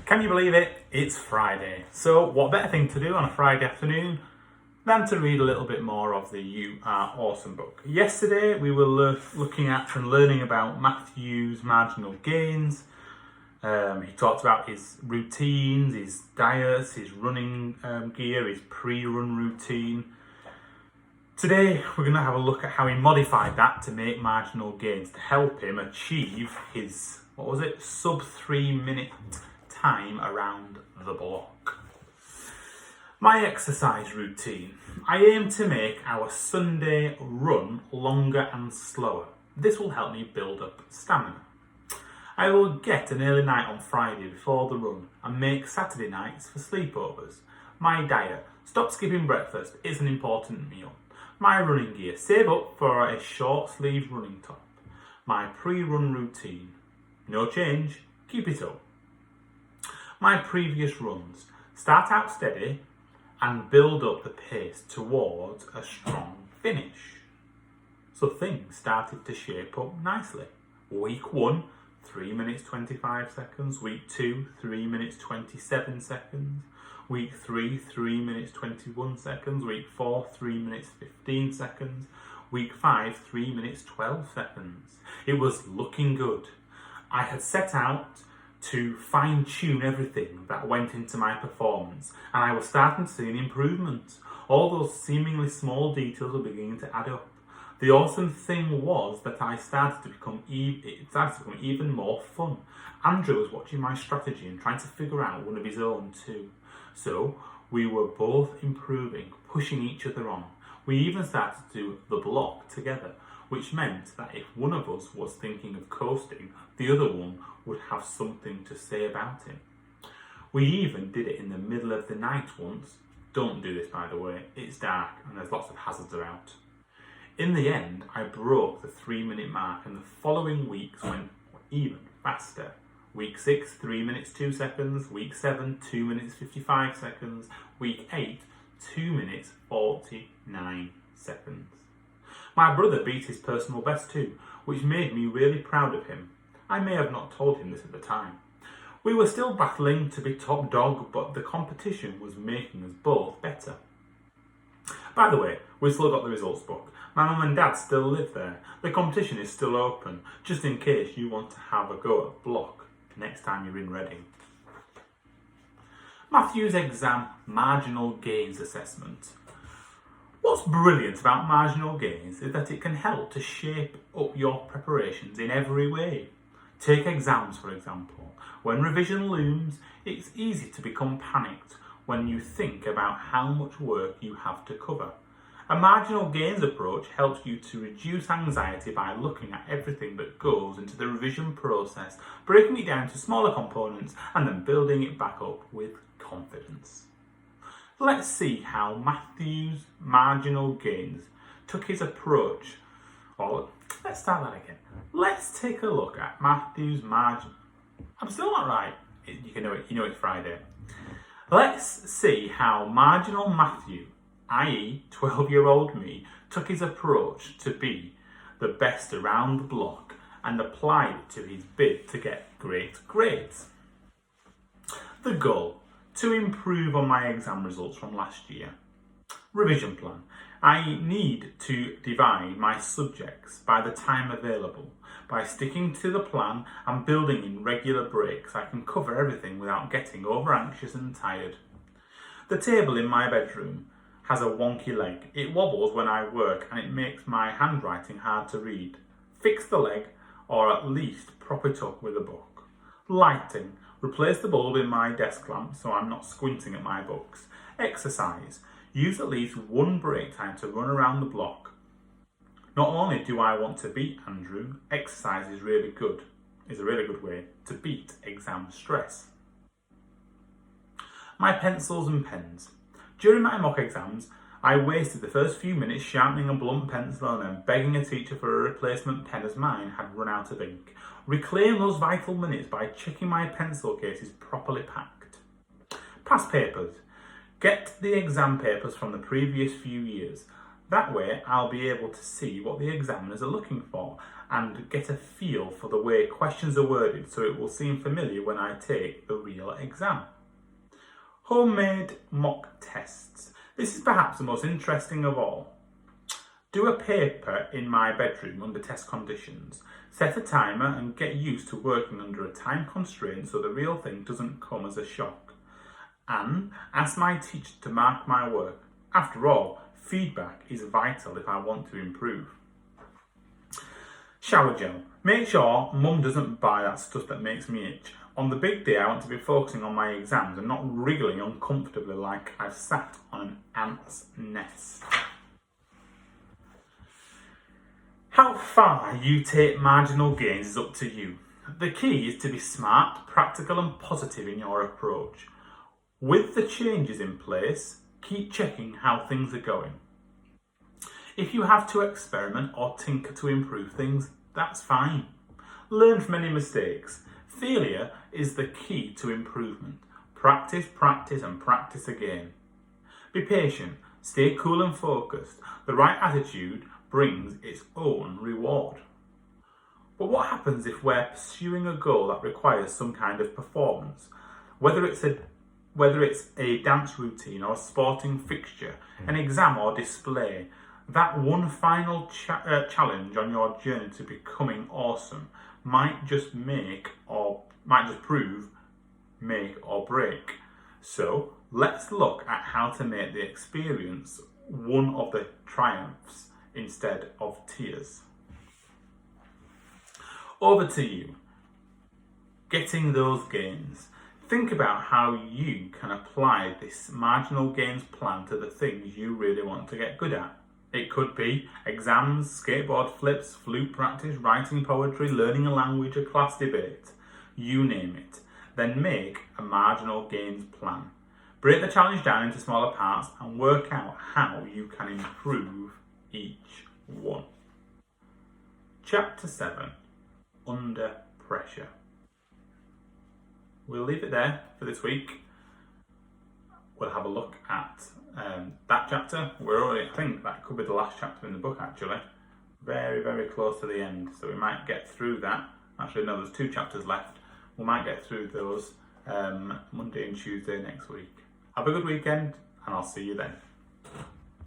Can you believe it? It's Friday. So what better thing to do on a Friday afternoon than to read a little bit more of the You Are Awesome book. Yesterday we were looking at and learning about Matthew's marginal gains. He talked about his routines, his diets, his running gear, his pre-run routine. Today we're going to have a look at how he modified that to make marginal gains to help him achieve his, sub 3 minute time around the block. My exercise routine. I aim to make our Sunday run longer and slower. This will help me build up stamina. I will get an early night on Friday before the run and make Saturday nights for sleepovers. My diet. Stop skipping breakfast. It's an important meal. My running gear. Save up for a short sleeve running top. My pre-run routine. No change. Keep it up. My previous runs. Start out steady and build up the pace towards a strong finish. So things started to shape up nicely. Week 1, 3 minutes 25 seconds. Week 2, 3 minutes 27 seconds. Week 3, 3 minutes 21 seconds. Week 4, 3 minutes 15 seconds. Week 5, 3 minutes 12 seconds. It was looking good. I had set out to fine-tune everything that went into my performance, and I was starting to see an improvement. All those seemingly small details were beginning to add up. The awesome thing was that it started to become even more fun. Andrew was watching my strategy and trying to figure out one of his own too. So we were both improving, pushing each other on. We even started to do the block together, which meant that if one of us was thinking of coasting, the other one would have something to say about it. We even did it in the middle of the night once. Don't do this, by the way. It's dark and there's lots of hazards around. In the end, I broke the 3 minute mark, and the following weeks went even faster. Week 6, 3 minutes 2 seconds. Week 7, 2 minutes 55 seconds. Week 8, 2 minutes 49 seconds. My brother beat his personal best too, which made me really proud of him. I may have not told him this at the time. We were still battling to be top dog, but the competition was making us both better. By the way, we've still got the results book. My mum and dad still live there. The competition is still open, just in case you want to have a go at block next time you're in Reading. Matthew's exam marginal gains assessment. What's brilliant about marginal gains is that it can help to shape up your preparations in every way. Take exams, for example. When revision looms, it's easy to become panicked when you think about how much work you have to cover. A marginal gains approach helps you to reduce anxiety by looking at everything that goes into the revision process, breaking it down to smaller components and then building it back up with confidence. Let's see how Matthew's marginal gains took his approach. Let's start that again. Let's take a look at Matthew's margin. I'm still not right. You know it's Friday. Let's see how marginal Matthew, i.e. 12-year-old me, took his approach to be the best around the block and applied it to his bid to get great grades. The goal: to improve on my exam results from last year. Revision plan. I need to divide my subjects by the time available. By sticking to the plan and building in regular breaks, I can cover everything without getting over anxious and tired. The table in my bedroom has a wonky leg. It wobbles when I work and it makes my handwriting hard to read. Fix the leg, or at least prop it up with a book. Lighting. Replace the bulb in my desk lamp so I'm not squinting at my books. Exercise. Use at least one break time to run around the block. Not only do I want to beat Andrew, exercise is a really good way to beat exam stress. My pencils and pens. During my mock exams, I wasted the first few minutes sharpening a blunt pencil and then begging a teacher for a replacement pen as mine had run out of ink. Reclaim those vital minutes by checking my pencil case is properly packed. Past papers. Get the exam papers from the previous few years. That way I'll be able to see what the examiners are looking for and get a feel for the way questions are worded so it will seem familiar when I take the real exam. Homemade mock tests. This is perhaps the most interesting of all. Do a paper in my bedroom under test conditions. Set a timer and get used to working under a time constraint so the real thing doesn't come as a shock. And ask my teacher to mark my work. After all, feedback is vital if I want to improve. Shower gel. Make sure mum doesn't buy that stuff that makes me itch. On the big day I want to be focusing on my exams and not wriggling uncomfortably like I've sat on an ant's nest. How far you take marginal gains is up to you. The key is to be smart, practical and positive in your approach. With the changes in place, keep checking how things are going. If you have to experiment or tinker to improve things, that's fine. Learn from any mistakes. Failure is the key to improvement. Practice, practice and practice again. Be patient, stay cool and focused. The right attitude brings its own reward. But what happens if we're pursuing a goal that requires some kind of performance? Whether it's a dance routine or a sporting fixture, an exam or display, that one final challenge on your journey to becoming awesome might just prove make or break. So let's look at how to make the experience one of the triumphs instead of tears. Over to you. Getting those gains. Think about how you can apply this marginal gains plan to the things you really want to get good at. It could be exams, skateboard flips, flute practice, writing poetry, learning a language, a class debate. You name it. Then make a marginal gains plan. Break the challenge down into smaller parts and work out how you can improve each one. Chapter 7. Under Pressure. We'll leave it there for this week. We'll have a look at that chapter. I think that could be the last chapter in the book actually. Very, very close to the end. So we might get through that. Actually, no, there's 2 chapters left. We might get through those Monday and Tuesday next week. Have a good weekend and I'll see you then.